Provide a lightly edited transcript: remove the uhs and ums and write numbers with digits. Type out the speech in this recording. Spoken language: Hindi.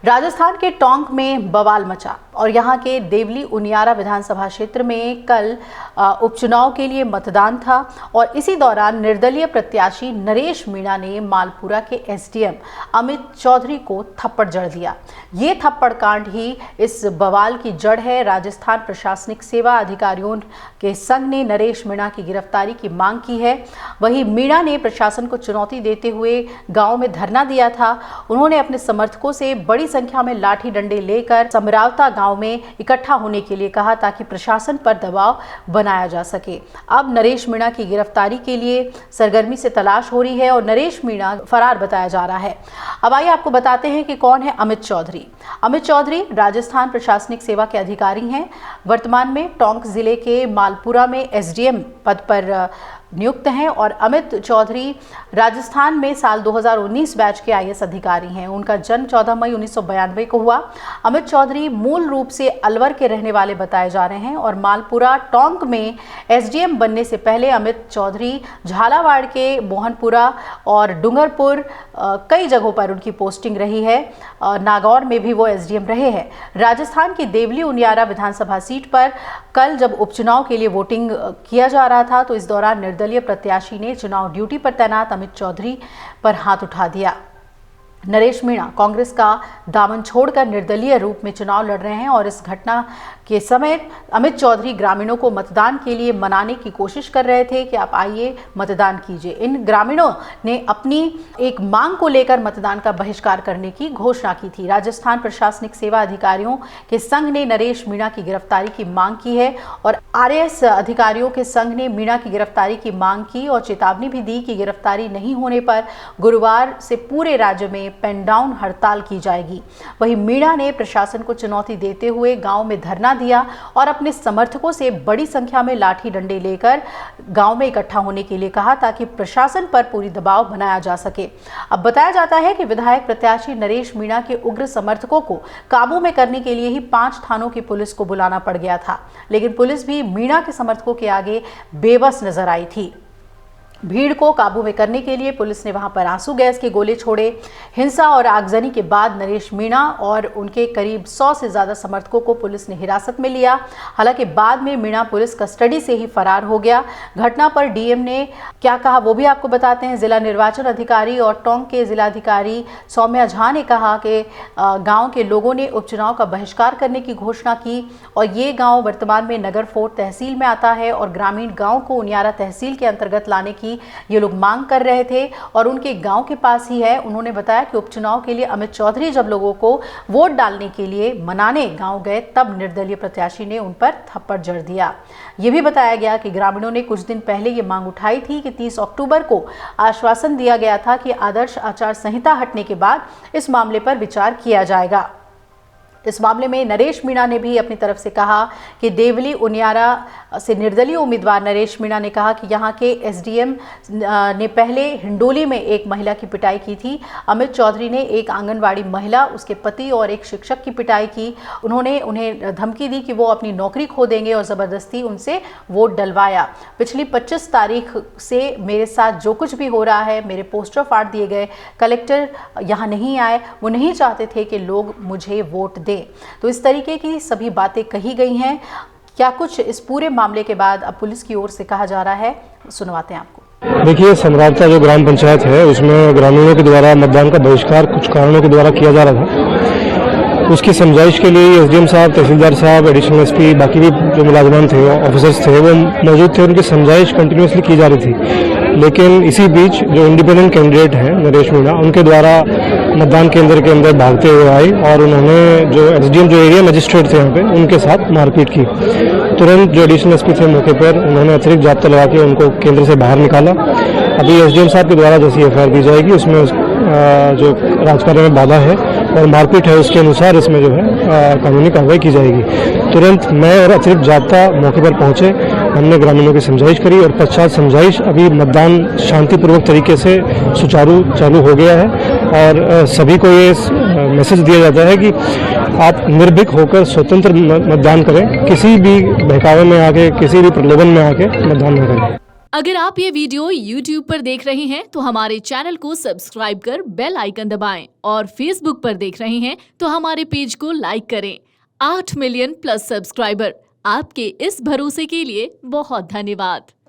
राजस्थान के टोंक में बवाल मचा और यहां के देवली उनियारा विधानसभा क्षेत्र में कल उपचुनाव के लिए मतदान था और इसी दौरान निर्दलीय प्रत्याशी नरेश मीणा ने मालपुरा के एसडीएम अमित चौधरी को थप्पड़ जड़ दिया। ये थप्पड़ कांड ही इस बवाल की जड़ है। राजस्थान प्रशासनिक सेवा अधिकारियों के संघ ने नरेश मीणा की गिरफ्तारी की मांग की है। वहीं मीणा ने प्रशासन को चुनौती देते हुए गांव में धरना दिया था। उन्होंने अपने समर्थकों से बड़ी संख्या में लाठी डंडे लेकर समरावता गांव में इकट्ठा होने के लिए कहा ताकि प्रशासन पर दबाव बनाया जा सके। अब नरेश मीणा की गिरफ्तारी के लिए सरगर्मी से तलाश हो रही है और नरेश मीणा फरार बताया जा रहा है। अब आइए आपको बताते हैं कि कौन है अमित चौधरी। अमित चौधरी राजस्थान प्रशासनिक सेवा के अधिकारी हैं। वर्तमान में टोंक जिले के मालपुरा में एसडीएम पद पर नियुक्त हैं और अमित चौधरी राजस्थान में साल 2019 बैच के आईएएस अधिकारी हैं। उनका जन्म 14 मई 1992 को हुआ। अमित चौधरी मूल रूप से अलवर के रहने वाले बताए जा रहे हैं और मालपुरा टोंक में एसडीएम बनने से पहले अमित चौधरी झालावाड़ के मोहनपुरा और डूंगरपुर कई जगहों पर उनकी पोस्टिंग रही है। नागौर में भी वो एसडीएम रहे हैं। राजस्थान की देवली उनियारा विधानसभा सीट पर कल जब उपचुनाव के लिए वोटिंग किया जा रहा था तो इस दौरान निर्दलीय प्रत्याशी ने चुनाव ड्यूटी पर तैनात अमित चौधरी पर हाथ उठा दिया। नरेश मीणा कांग्रेस का दामन छोड़कर निर्दलीय रूप में चुनाव लड़ रहे हैं और इस घटना के समय अमित चौधरी ग्रामीणों को मतदान के लिए मनाने की कोशिश कर रहे थे कि आप आइए मतदान कीजिए। इन ग्रामीणों ने अपनी एक मांग को लेकर मतदान का बहिष्कार करने की घोषणा की थी। राजस्थान प्रशासनिक सेवा अधिकारियों के संघ ने नरेश मीणा की गिरफ्तारी की मांग की है और आरएएस अधिकारियों के संघ ने मीणा की गिरफ्तारी की मांग की और चेतावनी भी दी कि गिरफ्तारी नहीं होने पर गुरुवार से पूरे राज्य में पेन डाउन हड़ताल की जाएगी। वहीं मीणा ने प्रशासन को चुनौती देते हुए गांव में धरना दिया और अपने समर्थकों से बड़ी संख्या में लाठी डंडे लेकर गांव में इकट्ठा होने के लिए कहा ताकि प्रशासन पर पूरी दबाव बनाया जा सके। अब बताया जाता है कि विधायक प्रत्याशी नरेश मीणा के उग्र समर्थकों को काबू में करने के लिए ही 5 थानों की पुलिस को बुलाना पड़ गया था, लेकिन पुलिस भी मीणा के समर्थकों के आगे बेबस नजर आई थी। भीड़ को काबू में करने के लिए पुलिस ने वहां पर आंसू गैस के गोले छोड़े। हिंसा और आगजनी के बाद नरेश मीणा और उनके करीब 100 से ज्यादा समर्थकों को पुलिस ने हिरासत में लिया। हालांकि बाद में मीणा पुलिस कस्टडी से ही फरार हो गया। घटना पर डीएम ने क्या कहा वो भी आपको बताते हैं। जिला निर्वाचन अधिकारी और टोंक के जिलाधिकारी सौम्या झा ने कहा कि गाँव के लोगों ने उपचुनाव का बहिष्कार करने की घोषणा की और ये गाँव वर्तमान में नगर फोर्ट तहसील में आता है और ग्रामीण गाँव को उनियारा तहसील के अंतर्गत लाने की ये लोग मांग कर रहे थे और उनके गांव के पास ही है। उन्होंने बताया कि उपचुनाव के लिए अमित चौधरी जब लोगों को वोट डालने के लिए मनाने गांव गए तब निर्दलीय प्रत्याशी ने उन पर थप्पड़ जड़ दिया। ये भी बताया गया कि ग्रामीणों ने कुछ दिन पहले ये मांग उठाई थी कि 30 अक्टूबर को आश्वासन दिया गया था कि आदर्श आचार संहिता हटने के बाद इस मामले पर विचार किया जाएगा। इस मामले में नरेश मीणा ने भी अपनी तरफ से कहा कि देवली उनियारा से निर्दलीय उम्मीदवार नरेश मीणा ने कहा कि यहां के एसडीएम ने पहले हिंडोली में एक महिला की पिटाई की थी। अमित चौधरी ने एक आंगनवाड़ी महिला, उसके पति और एक शिक्षक की पिटाई की। उन्होंने उन्हें धमकी दी कि वो अपनी नौकरी खो देंगे और ज़बरदस्ती उनसे वोट डलवाया। पिछली 25 तारीख से मेरे साथ जो कुछ भी हो रहा है, मेरे पोस्टर फाड़ दिए गए, कलेक्टर यहाँ नहीं आए, वो नहीं चाहते थे कि लोग मुझे वोट दें। तो इस तरीके की सभी बातें कही गई हैं। क्या कुछ इस पूरे मामले के बाद अब पुलिस की ओर से कहा जा रहा है, सुनवाते हैं आपको। देखिए, समरावता जो ग्राम पंचायत है उसमें ग्रामीणों के द्वारा मतदान का बहिष्कार कुछ कारणों के द्वारा किया जा रहा था। उसकी समझाइश के लिए एसडीएम साहब, तहसीलदार साहब, एडिशनल एसपी, बाकी भी जो मुलाजमान थे, ऑफिसर्स थे, वो मौजूद थे। उनकी समझाइश कंटिन्यूसली की जा रही थी। लेकिन इसी बीच जो इंडिपेंडेंट कैंडिडेट हैं नरेश मीणा, उनके द्वारा मतदान केंद्र के अंदर भागते हुए आए और उन्होंने जो एसडीएम जो एरिया मजिस्ट्रेट थे यहाँ पे, उनके साथ मारपीट की। तुरंत जो एडिशनल एसपी थे मौके पर, उन्होंने अतिरिक्त जाब्ता लगा के उनको केंद्र से बाहर निकाला। अभी एसडीएम साहब के द्वारा जैसी एफआईआर दी जाएगी उसमें जो राजकार्य में बाधा है और मारपीट है उसके अनुसार इसमें जो है कानूनी कार्रवाई की जाएगी। तुरंत मैं और अतिरिक्त जाब्ता मौके पर पहुंचे, हमने ग्रामीणों की समझाइश करी और पश्चात समझाइश अभी मतदान शांतिपूर्वक तरीके से सुचारू चालू हो गया है और सभी को ये मैसेज दिया जाता है कि आप निर्भीक होकर स्वतंत्र मतदान करें, किसी भी बहकावे में आके, किसी भी प्रलोभन में आके मतदान न करें। अगर आप ये वीडियो YouTube पर देख रहे हैं तो हमारे चैनल को सब्सक्राइब कर बेल आइकन दबाएं और Facebook पर देख रहे हैं तो हमारे पेज को लाइक करें। 8 मिलियन प्लस सब्सक्राइबर, आपके इस भरोसे के लिए बहुत धन्यवाद।